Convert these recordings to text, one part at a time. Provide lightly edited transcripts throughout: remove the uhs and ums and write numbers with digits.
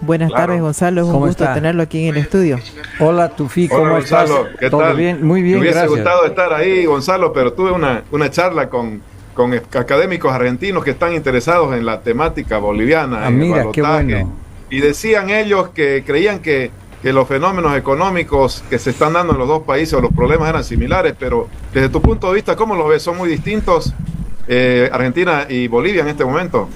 Buenas tardes, Gonzalo. Es un gusto tenerlo aquí en el estudio. Hola, Tufi, ¿cómo estás? Gonzalo, ¿qué ¿Todo tal? bien? Muy bien, gracias. Me hubiese gracias. gustado estar ahí, Gonzalo, pero tuve una charla con académicos argentinos que están interesados en la temática boliviana, en Mira, el balotaje. qué bueno. Y decían ellos que creían que los fenómenos económicos que se están dando en los dos países o los problemas eran similares, pero desde tu punto de vista, ¿cómo los ves? ¿Son muy distintos Argentina y Bolivia en este momento?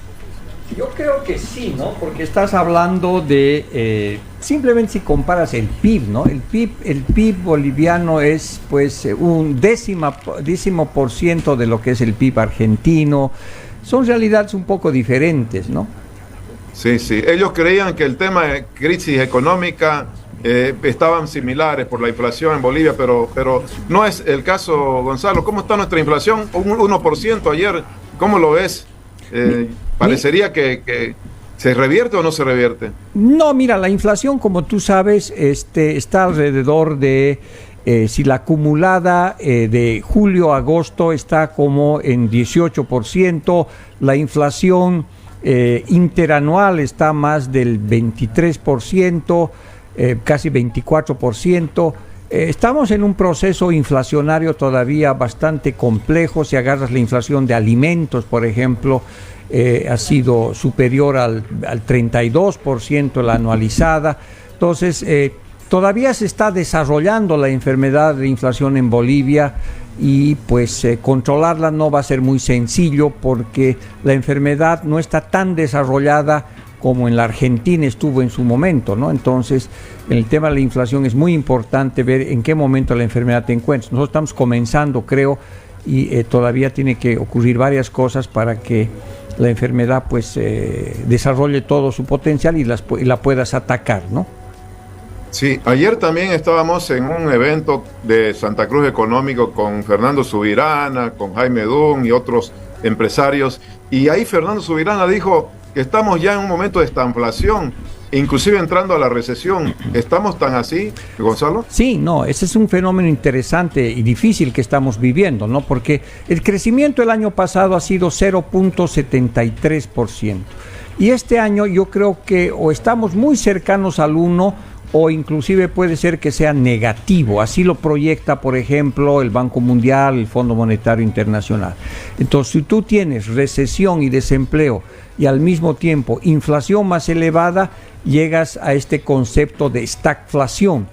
Yo creo que sí, ¿no? Porque estás hablando de, simplemente si comparas el PIB, ¿no? El PIB boliviano es pues un décimo por ciento de lo que es el PIB argentino. Son realidades un poco diferentes, ¿no? Sí, sí. Ellos creían que el tema de crisis económica estaban similares por la inflación en Bolivia, pero no es el caso, Gonzalo. ¿Cómo está nuestra inflación? Un 1% ayer. ¿Cómo lo ves? Parecería que ¿se revierte o no se revierte? No, mira, la inflación, como tú sabes, está alrededor de, si la acumulada de julio a agosto está como en 18%, la inflación interanual está más del 23%, casi 24%. Estamos en un proceso inflacionario todavía bastante complejo. Si agarras la inflación de alimentos, por ejemplo, ha sido superior al 32% la anualizada. Entonces, todavía se está desarrollando la enfermedad de inflación en Bolivia y pues controlarla no va a ser muy sencillo porque la enfermedad no está tan desarrollada como en la Argentina estuvo en su momento, ¿no? Entonces, en el tema de la inflación es muy importante ver en qué momento la enfermedad te encuentras. Nosotros estamos comenzando, creo, y todavía tiene que ocurrir varias cosas para que la enfermedad pues desarrolle todo su potencial y la puedas atacar, ¿no? Sí, ayer también estábamos en un evento de Santa Cruz Económico con Fernando Subirana, con Jaime Dun y otros empresarios, y ahí Fernando Subirana dijo que estamos ya en un momento de estanflación, inclusive entrando a la recesión. ¿Estamos tan así, Gonzalo? Sí, no, ese es un fenómeno interesante y difícil que estamos viviendo, ¿no? Porque el crecimiento el año pasado ha sido 0.73%. Y este año yo creo que o estamos muy cercanos al 1% o inclusive puede ser que sea negativo. Así lo proyecta, por ejemplo, el Banco Mundial, el Fondo Monetario Internacional. Entonces, si tú tienes recesión y desempleo y al mismo tiempo inflación más elevada, llegas a este concepto de stagflación,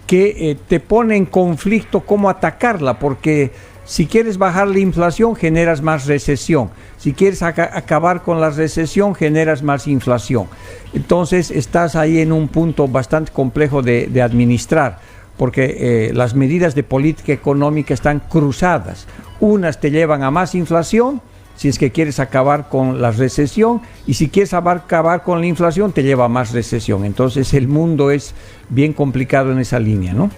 que te pone en conflicto cómo atacarla, porque si quieres bajar la inflación, generas más recesión. Si quieres acabar con la recesión, generas más inflación. Entonces, estás ahí en un punto bastante complejo de administrar, porque las medidas de política económica están cruzadas. Unas te llevan a más inflación, si es que quieres acabar con la recesión, y si quieres acabar con la inflación, te lleva a más recesión. Entonces, el mundo es bien complicado en esa línea, ¿no?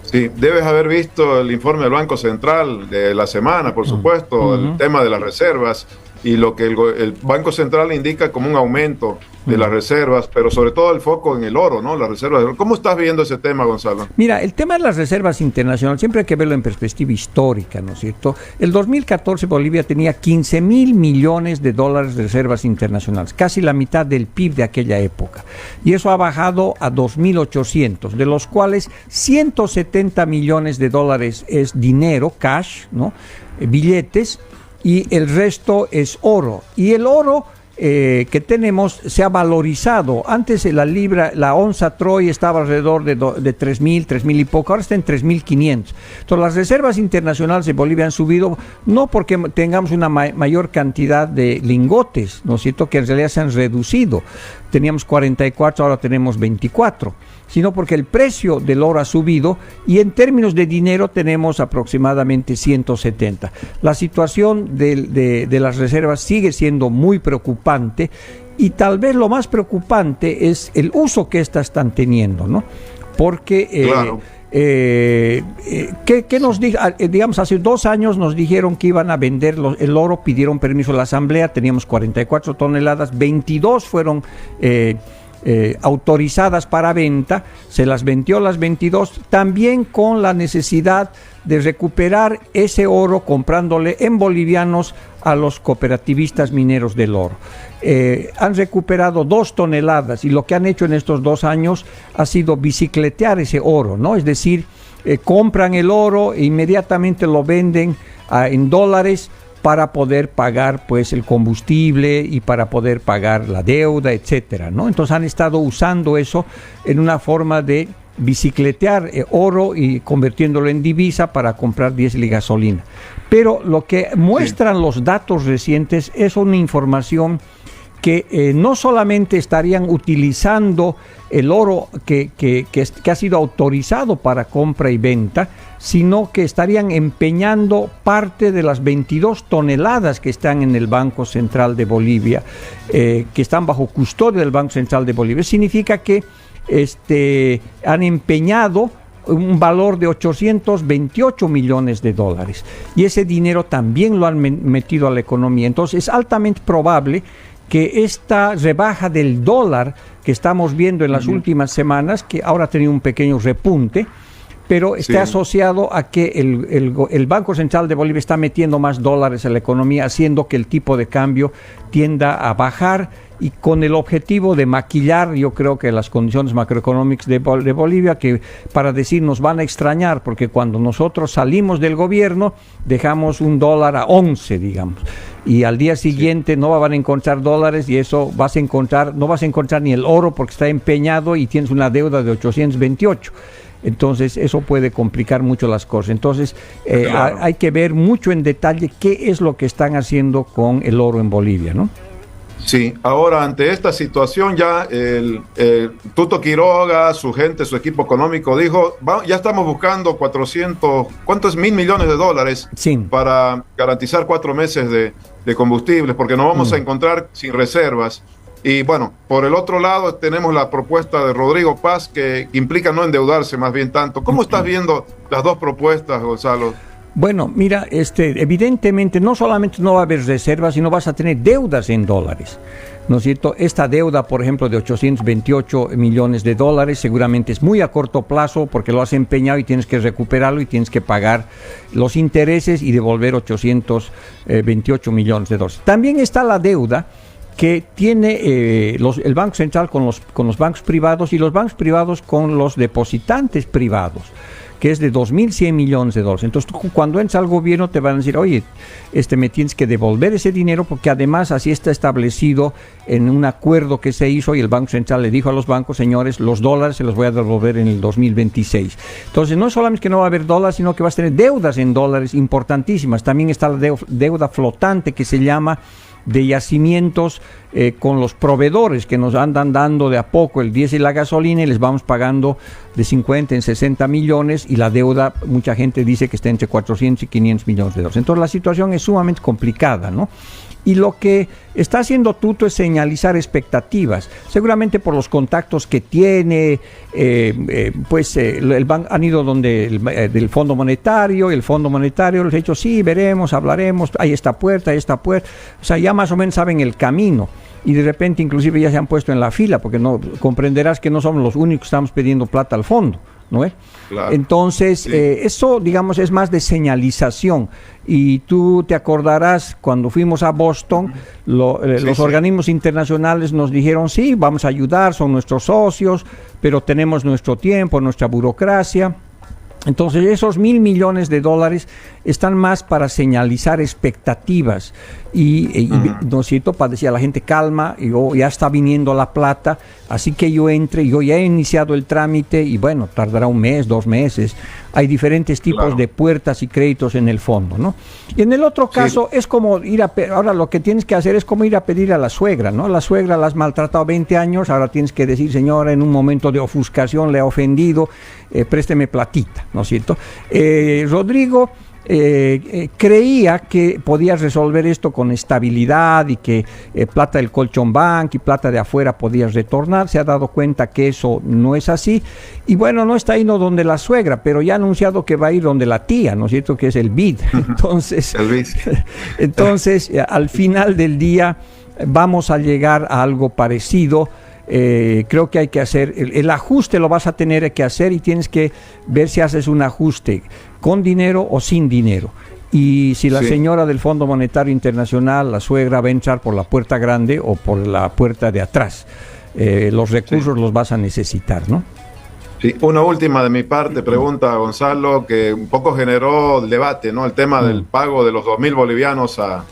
Sí, debes haber visto el informe del Banco Central de la semana, por supuesto, el tema de las reservas y lo que el Banco Central indica como un aumento de las reservas, pero sobre todo el foco en el oro, ¿no? Las reservas de oro. ¿Cómo estás viendo ese tema, Gonzalo? Mira, el tema de las reservas internacionales siempre hay que verlo en perspectiva histórica, ¿no es cierto? El 2014 Bolivia tenía 15,000 millones de dólares de reservas internacionales, casi la mitad del PIB de aquella época. Y eso ha bajado a 2,800, de los cuales 170 millones de dólares es dinero, cash, ¿no? Billetes, y el resto es oro. Y el oro que tenemos se ha valorizado. Antes la libra, la onza Troy estaba alrededor de 3,000 y poco, ahora está en 3,500. Entonces las reservas internacionales de Bolivia han subido, no porque tengamos una mayor cantidad de lingotes, ¿no es cierto?, que en realidad se han reducido. Teníamos 44, ahora tenemos 24. Sino porque el precio del oro ha subido y en términos de dinero tenemos aproximadamente 170. La situación de las reservas sigue siendo muy preocupante y tal vez lo más preocupante es el uso que éstas están teniendo, ¿no? Porque claro. ¿Qué nos digamos, hace 2 años nos dijeron que iban a vender el oro, pidieron permiso a la asamblea, teníamos 44 toneladas, 22 fueron autorizadas para venta, se las vendió las 22, también con la necesidad de recuperar ese oro comprándole en bolivianos a los cooperativistas mineros del oro. Han recuperado 2 toneladas y lo que han hecho en estos 2 años ha sido bicicletear ese oro, ¿no? Es decir, compran el oro e inmediatamente lo venden en dólares para poder pagar pues el combustible y para poder pagar la deuda, etcétera, ¿no? Entonces han estado usando eso en una forma de bicicletear oro y convirtiéndolo en divisa para comprar diésel y gasolina. Pero lo que muestran los datos recientes es una información que no solamente estarían utilizando el oro que ha sido autorizado para compra y venta, sino que estarían empeñando parte de las 22 toneladas que están en el Banco Central de Bolivia, que están bajo custodia del Banco Central de Bolivia. Significa que han empeñado un valor de 828 millones de dólares y ese dinero también lo han metido a la economía. Entonces es altamente probable que esta rebaja del dólar que estamos viendo en las últimas semanas, que ahora ha tenido un pequeño repunte, pero está asociado a que el Banco Central de Bolivia está metiendo más dólares a la economía, haciendo que el tipo de cambio tienda a bajar y con el objetivo de maquillar, yo creo que las condiciones macroeconómicas de Bolivia, que para decir nos van a extrañar, porque cuando nosotros salimos del gobierno dejamos un dólar a 11, digamos, y al día siguiente no van a encontrar dólares y eso no vas a encontrar ni el oro porque está empeñado y tienes una deuda de 828. Entonces eso puede complicar mucho las cosas. Entonces hay que ver mucho en detalle qué es lo que están haciendo con el oro en Bolivia, ¿no? Sí, ahora ante esta situación ya el Tuto Quiroga, su gente, su equipo económico dijo, ya estamos buscando 400, ¿cuánto es? $1.000 millones para garantizar 4 meses de combustibles, porque nos vamos a encontrar sin reservas. Y bueno, por el otro lado tenemos la propuesta de Rodrigo Paz que implica no endeudarse más bien tanto. ¿Cómo estás viendo las dos propuestas, Gonzalo? Bueno, mira, evidentemente no solamente no va a haber reservas, sino vas a tener deudas en dólares, ¿no es cierto? Esta deuda, por ejemplo, de 828 millones de dólares, seguramente es muy a corto plazo porque lo has empeñado y tienes que recuperarlo y tienes que pagar los intereses y devolver 828 millones de dólares. También está la deuda que tiene el Banco Central con los bancos privados y los bancos privados con los depositantes privados, que es de 2.100 millones de dólares. Entonces, tú, cuando entras al gobierno te van a decir, oye, me tienes que devolver ese dinero porque además así está establecido en un acuerdo que se hizo y el Banco Central le dijo a los bancos, señores, los dólares se los voy a devolver en el 2026. Entonces, no solamente que no va a haber dólares, sino que vas a tener deudas en dólares importantísimas. También está la deuda flotante que se llama de yacimientos con los proveedores que nos andan dando de a poco el diésel y la gasolina y les vamos pagando de 50 en 60 millones y la deuda, mucha gente dice que está entre 400 y 500 millones de dólares. Entonces la situación es sumamente complicada, ¿no? Y lo que está haciendo Tuto es señalizar expectativas, seguramente por los contactos que tiene, han ido donde del Fondo Monetario, y el Fondo Monetario les ha dicho, sí, veremos, hablaremos, hay esta puerta, o sea, ya más o menos saben el camino. Y de repente inclusive ya se han puesto en la fila, porque no comprenderás que no somos los únicos que estamos pidiendo plata al fondo, ¿no es? Claro. Entonces, eso, digamos, es más de señalización. Y tú te acordarás, cuando fuimos a Boston, los organismos internacionales nos dijeron, sí, vamos a ayudar, son nuestros socios, pero tenemos nuestro tiempo, nuestra burocracia. Entonces esos $1.000 millones de dólares están más para señalizar expectativas ¿no es cierto? Para decir a la gente, calma, ya está viniendo la plata, así que yo ya he iniciado el trámite y bueno, tardará 1 mes, 2 meses. Hay diferentes tipos de puertas y créditos en el fondo, ¿no? Y en el otro caso es como ahora lo que tienes que hacer es como ir a pedir a la suegra, ¿no? La suegra la has maltratado 20 años, ahora tienes que decir, señora, en un momento de ofuscación le ha ofendido, présteme platita, ¿no es cierto? Rodrigo creía que podía resolver esto con estabilidad y que plata del Colchón Bank y plata de afuera podía retornar. Se ha dado cuenta que eso no es así y bueno, no está yendo donde la suegra, pero ya ha anunciado que va a ir donde la tía, ¿no es cierto? Que es el BID. Entonces al final del día vamos a llegar a algo parecido. creo que hay que hacer, el ajuste lo vas a tener que hacer y tienes que ver si haces un ajuste con dinero o sin dinero. Y si la señora del Fondo Monetario Internacional, la suegra, va a entrar por la puerta grande o por la puerta de atrás, los recursos los vas a necesitar, ¿no? Sí, una última de mi parte, pregunta Gonzalo, que un poco generó el debate, ¿no? El tema del pago de los 2.000 bolivianos a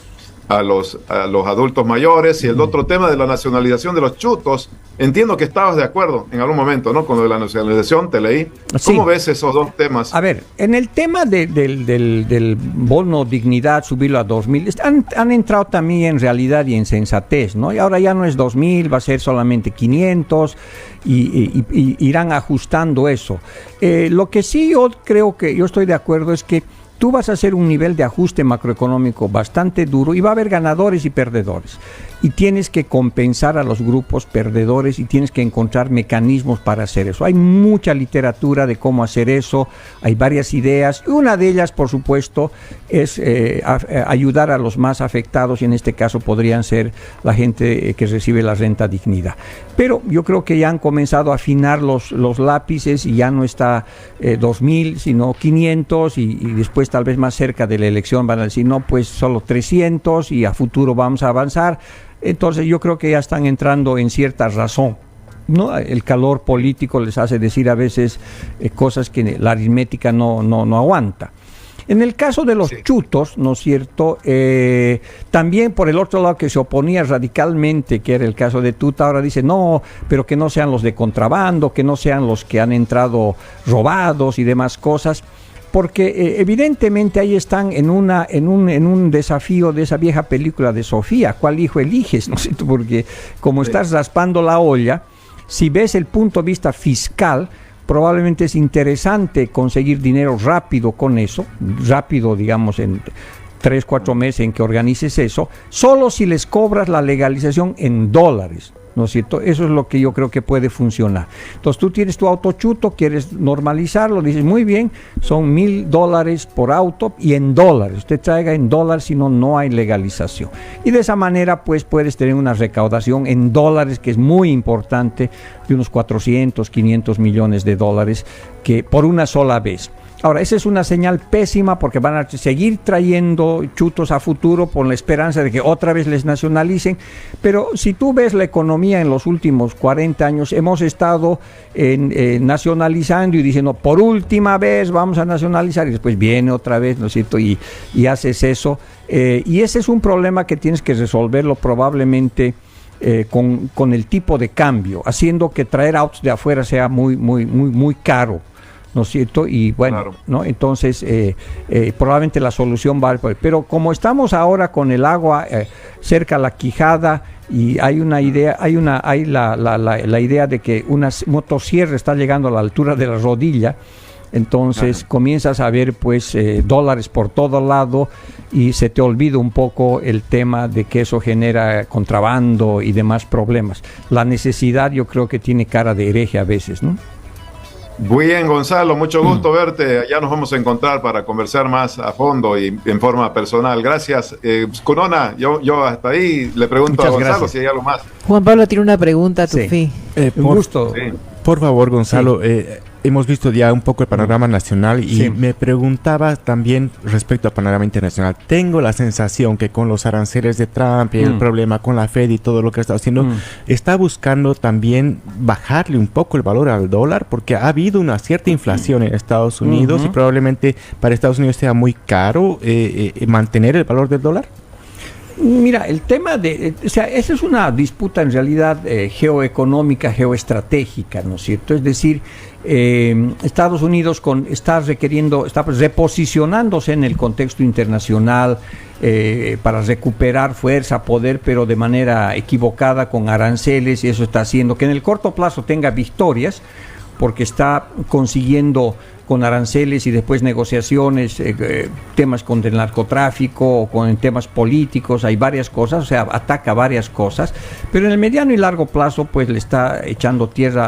los adultos mayores, y el otro tema de la nacionalización de los chutos. Entiendo que estabas de acuerdo en algún momento, ¿no? Con lo de la nacionalización, te leí. ¿Cómo ves esos dos temas? A ver, en el tema del bono dignidad, subirlo a 2.000, han entrado también en realidad y en sensatez, ¿no? Y ahora ya no es 2.000, va a ser solamente 500 y irán ajustando eso. Lo que sí yo creo que yo estoy de acuerdo es que tú vas a hacer un nivel de ajuste macroeconómico bastante duro y va a haber ganadores y perdedores. Y tienes que compensar a los grupos perdedores y tienes que encontrar mecanismos para hacer eso. Hay mucha literatura de cómo hacer eso, hay varias ideas. Una de ellas, por supuesto, es ayudar a los más afectados, y en este caso podrían ser la gente que recibe la renta dignidad. Pero yo creo que ya han comenzado a afinar los lápices y ya no está 2.000, sino 500 y después tal vez más cerca de la elección van a decir, no, pues solo 300 y a futuro vamos a avanzar. Entonces yo creo que ya están entrando en cierta razón, ¿no? El calor político les hace decir a veces cosas que la aritmética no aguanta. En el caso de los chutos, ¿no es cierto? También por el otro lado que se oponía radicalmente, que era el caso de Tuta, ahora dice, no, pero que no sean los de contrabando, que no sean los que han entrado robados y demás cosas. Porque evidentemente ahí están en un desafío de esa vieja película de Sofía, ¿cuál hijo eliges? ¿No es cierto? Porque como estás raspando la olla, si ves el punto de vista fiscal, probablemente es interesante conseguir dinero rápido con eso, rápido digamos en 3-4 meses en que organices eso, solo si les cobras la legalización en dólares, ¿no es cierto? Eso es lo que yo creo que puede funcionar. Entonces tú tienes tu auto chuto, quieres normalizarlo, dices muy bien, son $1,000 por auto y en dólares, usted traiga en dólares, si no, no hay legalización. Y de esa manera pues puedes tener una recaudación en dólares que es muy importante, de unos 400-500 millones de dólares que por una sola vez. Ahora, esa es una señal pésima porque van a seguir trayendo chutos a futuro por la esperanza de que otra vez les nacionalicen, pero si tú ves la economía en los últimos 40 años, hemos estado nacionalizando y diciendo, por última vez vamos a nacionalizar, y después viene otra vez, ¿no es cierto? Y haces eso, y ese es un problema que tienes que resolverlo probablemente con el tipo de cambio, haciendo que traer autos de afuera sea muy caro, ¿no es cierto? Y bueno, claro, ¿no? Entonces probablemente la solución va a... Pero como estamos ahora con el agua cerca a la quijada, y hay una idea, hay la idea de que una motosierra está llegando a la altura de la rodilla, entonces comienzas a ver pues dólares por todo lado y se te olvida un poco el tema de que eso genera contrabando y demás problemas. La necesidad yo creo que tiene cara de hereje a veces, ¿no? Muy bien, Gonzalo, mucho gusto verte. Ya nos vamos a encontrar para conversar más a fondo y en forma personal. Gracias. Corona, yo hasta ahí le pregunto muchas a Gonzalo gracias. Si hay algo más. Juan Pablo tiene una pregunta a tu fin. Un gusto. Sí. Por favor, Gonzalo, hemos visto ya un poco el panorama nacional y me preguntaba también respecto al panorama internacional. Tengo la sensación que con los aranceles de Trump y el problema con la Fed y todo lo que está haciendo, está buscando también bajarle un poco el valor al dólar, porque ha habido una cierta inflación en Estados Unidos y probablemente para Estados Unidos sea muy caro mantener el valor del dólar. Mira, el tema esa es una disputa en realidad geoeconómica, geoestratégica, ¿no es cierto? Es decir, Estados Unidos está reposicionándose en el contexto internacional para recuperar fuerza, poder, pero de manera equivocada con aranceles, y eso está haciendo que en el corto plazo tenga victorias, porque está consiguiendo con aranceles y después negociaciones, temas con el narcotráfico, o con temas políticos, hay varias cosas, o sea, ataca varias cosas, pero en el mediano y largo plazo pues le está echando tierra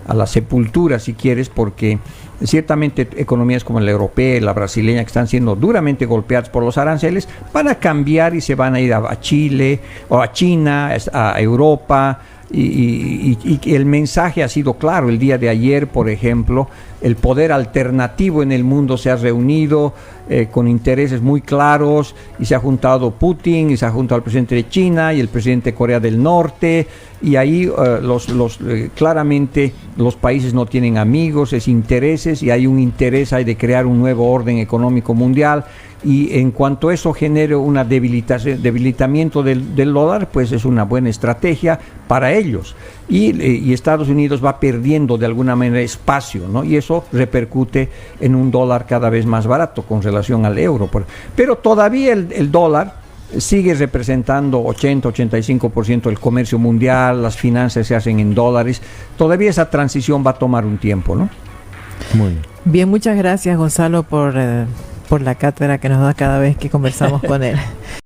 a la sepultura, si quieres, porque ciertamente economías como la europea y la brasileña, que están siendo duramente golpeadas por los aranceles, van a cambiar y se van a ir a Chile o a China, a Europa, y el mensaje ha sido claro. El día de ayer, por ejemplo, el poder alternativo en el mundo se ha reunido con intereses muy claros, y se ha juntado Putin, y se ha juntado el presidente de China y el presidente de Corea del Norte, y ahí claramente los países no tienen amigos, es intereses, y hay un interés ahí de crear un nuevo orden económico mundial. Y en cuanto eso genere un debilitamiento del dólar, pues es una buena estrategia para ellos. Y Estados Unidos va perdiendo de alguna manera espacio, ¿no? Y eso repercute en un dólar cada vez más barato con relación al euro. Pero todavía el dólar sigue representando 80-85% del comercio mundial, las finanzas se hacen en dólares. Todavía esa transición va a tomar un tiempo, ¿no? Muy bien. Bien, muchas gracias, Gonzalo, por la cátedra que nos da cada vez que conversamos con él.